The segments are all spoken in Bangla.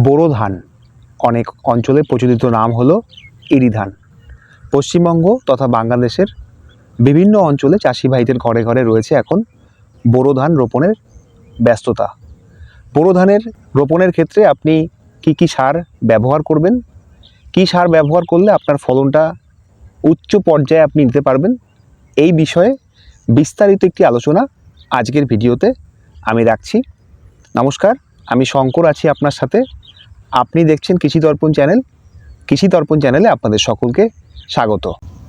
বোরো ধান, অনেক অঞ্চলে প্রচলিত নাম হলো ইরি ধান। পশ্চিমবঙ্গ তথা বাংলাদেশের বিভিন্ন অঞ্চলে চাষি ভাইদের ঘরে ঘরে রয়েছে এখন বোরো ধান রোপণের ব্যস্ততা। বোরো ধানের রোপণের ক্ষেত্রে আপনি কি সার ব্যবহার করবেন, কি সার ব্যবহার করলে আপনার ফলনটা উচ্চ পর্যায়ে আপনি নিতে পারবেন, এই বিষয়ে বিস্তারিত একটি আলোচনা আজকের ভিডিওতে আমি রাখছি। নমস্কার, আমি শঙ্কর আছি আপনার সাথে। আপনি দেখছেন কৃষি দর্পণ চ্যানেল। কৃষি দর্পণ চ্যানেলে আপনাদের সকলকে স্বাগত।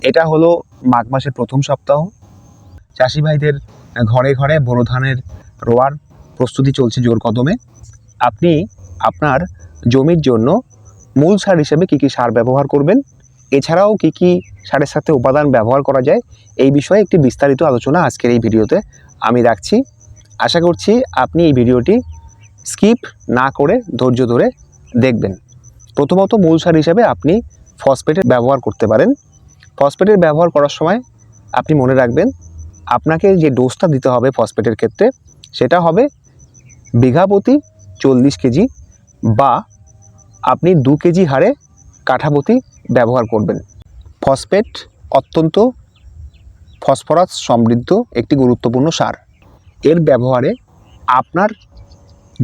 এটা হলো মাঘ মাসের প্রথম সপ্তাহ। চাষি ভাইদের ঘরে ঘরে বোরো ধানের রোয়ার প্রস্তুতি চলছে জোর কদমে। আপনি আপনার জমির জন্য মূল সার হিসেবে কী সার ব্যবহার করবেন, এছাড়াও কী সারের সাথে উপাদান ব্যবহার করা যায়, এই বিষয়ে একটি বিস্তারিত আলোচনা আজকের এই ভিডিওতে আমি রাখছি। আশা করছি আপনি এই ভিডিওটি স্কিপ না করে ধৈর্য ধরে দেখবেন। প্রথমত মূল সার হিসেবে আপনি ফসফেটের ব্যবহার করতে পারেন। ফসফেটের ব্যবহার করার সময় আপনি মনে রাখবেন, আপনাকে যে ডোজটা দিতে হবে ফসফেটের ক্ষেত্রে সেটা হবে বিঘা প্রতি 40 কেজি, বা আপনি 2 কেজি হারে কাঠা প্রতি ব্যবহার করবেন। ফসফেট অত্যন্ত ফসফরাস সমৃদ্ধ একটি গুরুত্বপূর্ণ সার। এর ব্যবহারে আপনার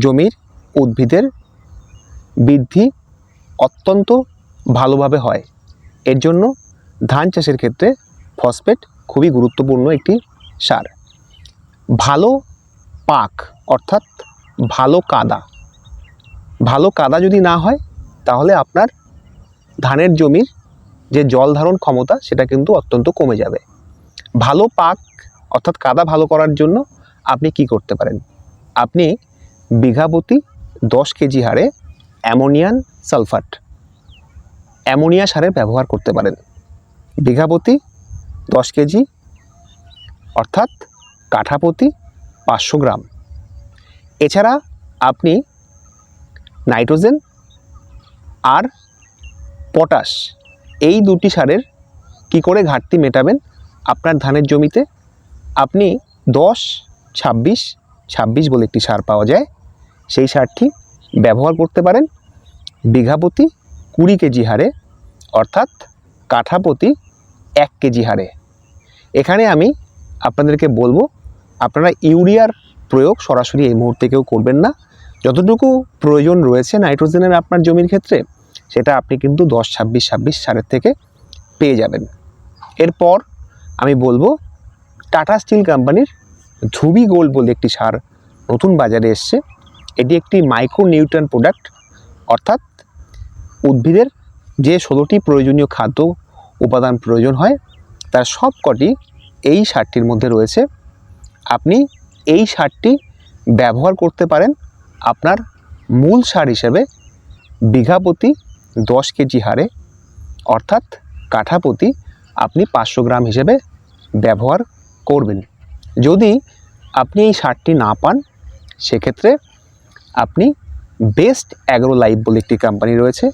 জমির উদ্ভিদের বৃদ্ধি অত্যন্ত ভালোভাবে হয়। এর জন্য ধান চাষের ক্ষেত্রে ফসফেট খুবই গুরুত্বপূর্ণ একটি সার। ভালো পাক অর্থাৎ ভালো কাদা যদি না হয় তাহলে আপনার ধানের জমির যে জল ধারণ ক্ষমতা সেটা কিন্তু অত্যন্ত কমে যাবে। ভালো পাক অর্থাৎ কাদা ভালো করার জন্য আপনি কি করতে পারেন, আপনি বিঘা প্রতি 10 কেজি হারে অ্যামোনিয়াম সালফেট অ্যামোনিয়া সারের ব্যবহার করতে পারেন। বিঘা প্রতি 10 কেজি অর্থাৎ কাঠা প্রতি 500 গ্রাম। এছাড়া আপনি নাইট্রোজেন আর পটাশ, এই দুটি সারের কি করে ঘাটতি মেটাবেন আপনার ধানের জমিতে, আপনি 10-26-26 বলে একটি সার পাওয়া যায়, সেই সারটি ব্যবহার করতে পারেন বিঘা প্রতি 20 কেজি হারে অর্থাৎ কাঠা প্রতি 1 কেজি হারে। এখানে আমি আপনাদেরকে বলবো, আপনারা ইউরিয়ার প্রয়োগ সরাসরি এই মুহূর্তে কেউ করবেন না। যতটুকু প্রয়োজন রয়েছে নাইট্রোজেনের আপনার জমির ক্ষেত্রে সেটা আপনি কিন্তু 10-26-26 সারের থেকে পেয়ে যাবেন। এরপর আমি বলবো টাটা স্টিল কোম্পানির ধুবি গোল্ড বলে একটি সার নতুন বাজারে এসছে। এটি একটি মাইক্রো নিউট্রিয়েন্ট প্রোডাক্ট, অর্থাৎ উদ্ভিদের যে 16টি প্রয়োজনীয় খাদ্য উপাদান প্রয়োজন হয় তার সবকটি এই সারটির মধ্যে রয়েছে। আপনি এই সারটি ব্যবহার করতে পারেন আপনার মূল সার হিসেবে বিঘা প্রতি 10 কেজি হারে অর্থাৎ কাঠা প্রতি আপনি 500 গ্রাম হিসেবে ব্যবহার করবেন। যদি আপনি এই সারটি না পান সেক্ষেত্রে আপনি বেস্ট অ্যাগ্রো লাইফ বলে একটি কোম্পানি রয়েছে,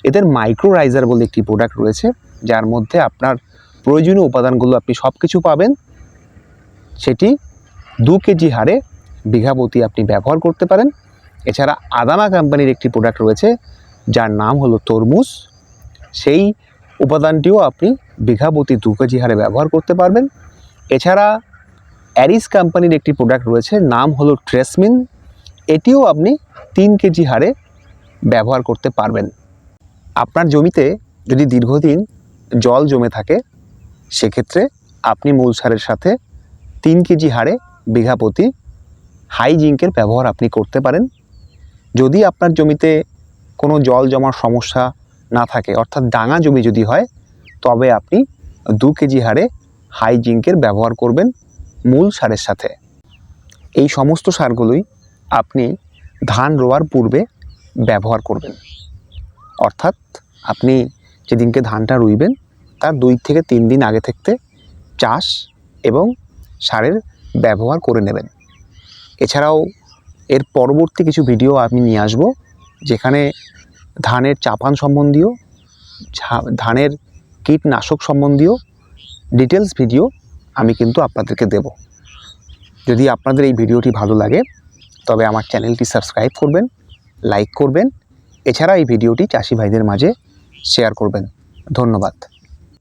এদের মাইক্রোরাইজার বলে একটি প্রোডাক্ট রয়েছে যার মধ্যে আপনার প্রয়োজনীয় উপাদানগুলো আপনি সব কিছু পাবেন। সেটি 2 কেজি হারে বিঘা প্রতি আপনি ব্যবহার করতে পারেন। এছাড়া আদামা কোম্পানির একটি প্রোডাক্ট রয়েছে যার নাম হলো তরমুজ, সেই উপাদানটিও আপনি বিঘা প্রতি 2 কেজি হারে ব্যবহার করতে পারবেন। এছাড়া অ্যারিস কোম্পানির একটি প্রোডাক্ট রয়েছে, নাম হলো ট্রেসমিন, এটিও আপনি 3 কেজি হারে ব্যবহার করতে পারবেন। আপনার জমিতে যদি দীর্ঘদিন জল জমে থাকে সেক্ষেত্রে আপনি মূল সারের সাথে 3 কেজি হারে বিঘা প্রতি হাই জিঙ্কের ব্যবহার আপনি করতে পারেন। যদি আপনার জমিতে কোনো জল জমার সমস্যা না থাকে অর্থাৎ ডাঙা জমি যদি হয় তবে আপনি 2 কেজি হারে হাই জিঙ্কের ব্যবহার করবেন মূল সারের সাথে। এই সমস্ত সারগুলোই আপনি ধান রোয়ার পূর্বে ব্যবহার করবেন, অর্থাৎ আপনি যেদিনকে ধানটা রুইবেন তার 2 থেকে 3 দিন আগে থাকতে চাষ এবং সারের ব্যবহার করে নেবেন। এছাড়াও এর পরবর্তী কিছু ভিডিও আমি নিয়ে আসব যেখানে ধানের চাপান সম্বন্ধীয়, ধানের কীটনাশক সম্বন্ধীয় ডিটেলস ভিডিও আমি কিন্তু আপনাদেরকে দেব। যদি আপনাদের এই ভিডিওটি ভালো লাগে তবে আমার চ্যানেলটি সাবস্ক্রাইব করবেন, লাইক করবেন এছাড়া এই ভিডিওটি চাষি ভাইদের মাঝে শেয়ার করবেন। ধন্যবাদ।